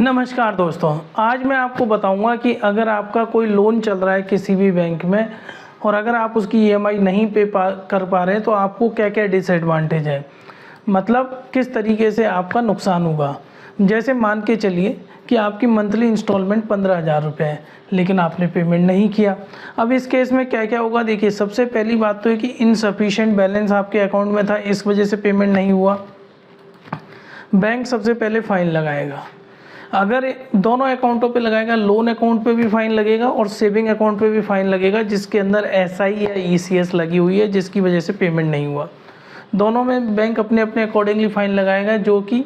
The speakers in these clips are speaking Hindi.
नमस्कार दोस्तों, आज मैं आपको बताऊंगा कि अगर आपका कोई लोन चल रहा है किसी भी बैंक में और अगर आप उसकी ईएमआई नहीं कर पा रहे हैं तो आपको क्या क्या डिसएडवांटेज है, मतलब किस तरीके से आपका नुकसान होगा। जैसे मान के चलिए कि आपकी मंथली इंस्टॉलमेंट 15,000 रुपये है, लेकिन आपने पेमेंट नहीं किया। अब इस केस में क्या क्या होगा, देखिए सबसे पहली बात तो है कि इनसफिशिएंट बैलेंस आपके अकाउंट में था, इस वजह से पेमेंट नहीं हुआ। बैंक सबसे पहले फ़ाइन लगाएगा। अगर दोनों अकाउंटों पे लगाएगा, लोन अकाउंट पे भी फ़ाइन लगेगा और सेविंग अकाउंट पे भी फ़ाइन लगेगा जिसके अंदर एसआई या ईसीएस लगी हुई है, जिसकी वजह से पेमेंट नहीं हुआ। दोनों में बैंक अपने अपने अकॉर्डिंगली फ़ाइन लगाएगा, जो कि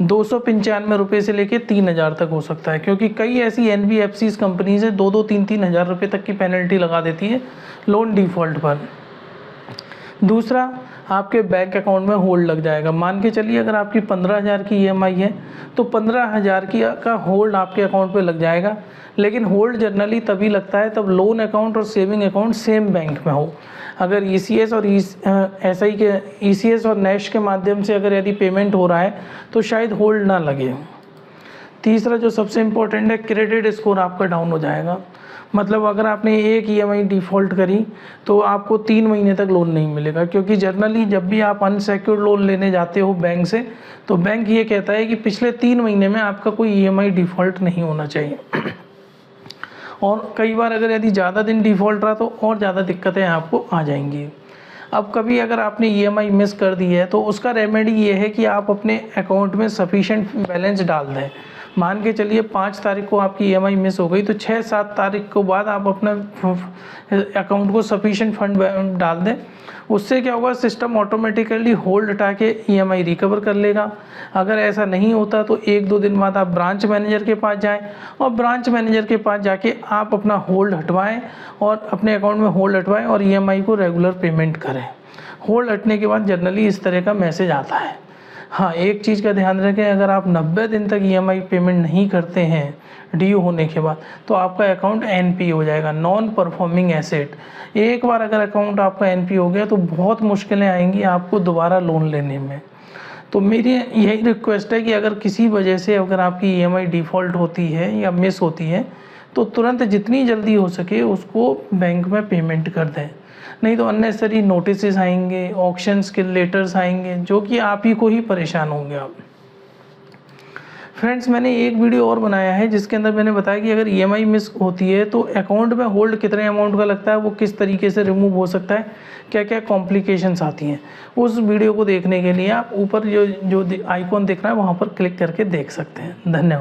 295 रुपये से लेकर 3,000 तक हो सकता है, क्योंकि कई ऐसी एनबीएफसीज कंपनीज है 2-2, 3-3 हज़ार रुपये तक की पेनल्टी लगा देती है लोन डिफ़ॉल्ट पर। दूसरा, आपके बैंक अकाउंट में होल्ड लग जाएगा। मान के चलिए अगर आपकी 15,000 की ईएमआई है तो 15,000 का होल्ड आपके अकाउंट पे लग जाएगा। लेकिन होल्ड जनरली तभी लगता है तब लोन अकाउंट और सेविंग अकाउंट सेम बैंक में हो। अगर ईसीएस और एसआई के ईसीएस और नेश के माध्यम से अगर यदि पेमेंट हो रहा है तो शायद होल्ड ना लगे। तीसरा जो सबसे इम्पोर्टेंट है, क्रेडिट स्कोर आपका डाउन हो जाएगा। मतलब अगर आपने एक ईएमआई डिफ़ॉल्ट करी तो आपको 3 महीने तक लोन नहीं मिलेगा, क्योंकि जनरली जब भी आप अनसेक्योर्ड लोन लेने जाते हो बैंक से तो बैंक ये कहता है कि पिछले 3 महीने में आपका कोई ईएमआई डिफ़ॉल्ट नहीं होना चाहिए। और कई बार अगर यदि ज़्यादा दिन डिफ़ॉल्ट रहा तो और ज़्यादा दिक्कतें आपको आ जाएंगी। अब कभी अगर आपने ईएमआई मिस कर दी है तो उसका रेमेडी ये है कि आप अपने अकाउंट में सफिशेंट बैलेंस डाल दें। मान के चलिए 5 तारीख को आपकी ईएमआई मिस हो गई तो 6-7 तारीख के बाद आप अपना अकाउंट को सफिशेंट फंड डाल दें। उससे क्या होगा, सिस्टम ऑटोमेटिकली होल्ड हटा के ईएमआई रिकवर कर लेगा। अगर ऐसा नहीं होता तो 1-2 दिन बाद आप ब्रांच मैनेजर के पास जाएं और ब्रांच मैनेजर के पास जाके आप अपना होल्ड हटवाएं और अपने अकाउंट में होल्ड हटवाएं और ईएमआई को रेगुलर पेमेंट करें। होल्ड हटने के बाद जनरली इस तरह का मैसेज आता है। हाँ, एक चीज़ का ध्यान रखें, अगर आप 90 दिन तक ईएमआई पेमेंट नहीं करते हैं ड्यू होने के बाद तो आपका अकाउंट एनपी हो जाएगा, नॉन परफॉर्मिंग एसेट। एक बार अगर अकाउंट आपका एनपी हो गया तो बहुत मुश्किलें आएंगी आपको दोबारा लोन लेने में। तो मेरी यही रिक्वेस्ट है कि अगर किसी वजह से अगर आपकी ईएमआई डिफ़ॉल्ट होती है या मिस होती है तो तुरंत जितनी जल्दी हो सके उसको बैंक में पेमेंट कर दें, नहीं तो अननेसेसरी नोटिस आएंगे, ऑक्शंस के लेटर्स आएंगे, जो कि आप ही को ही परेशान होंगे आप। फ्रेंड्स, मैंने एक वीडियो और बनाया है जिसके अंदर मैंने बताया कि अगर ईएमआई मिस होती है तो अकाउंट में होल्ड कितने अमाउंट का लगता है, वो किस तरीके से रिमूव हो सकता है, क्या क्या कॉम्प्लिकेशंस आती हैं। उस वीडियो को देखने के लिए आप ऊपर जो आइकॉन दिख रहा है वहाँ पर क्लिक करके देख सकते हैं। धन्यवाद।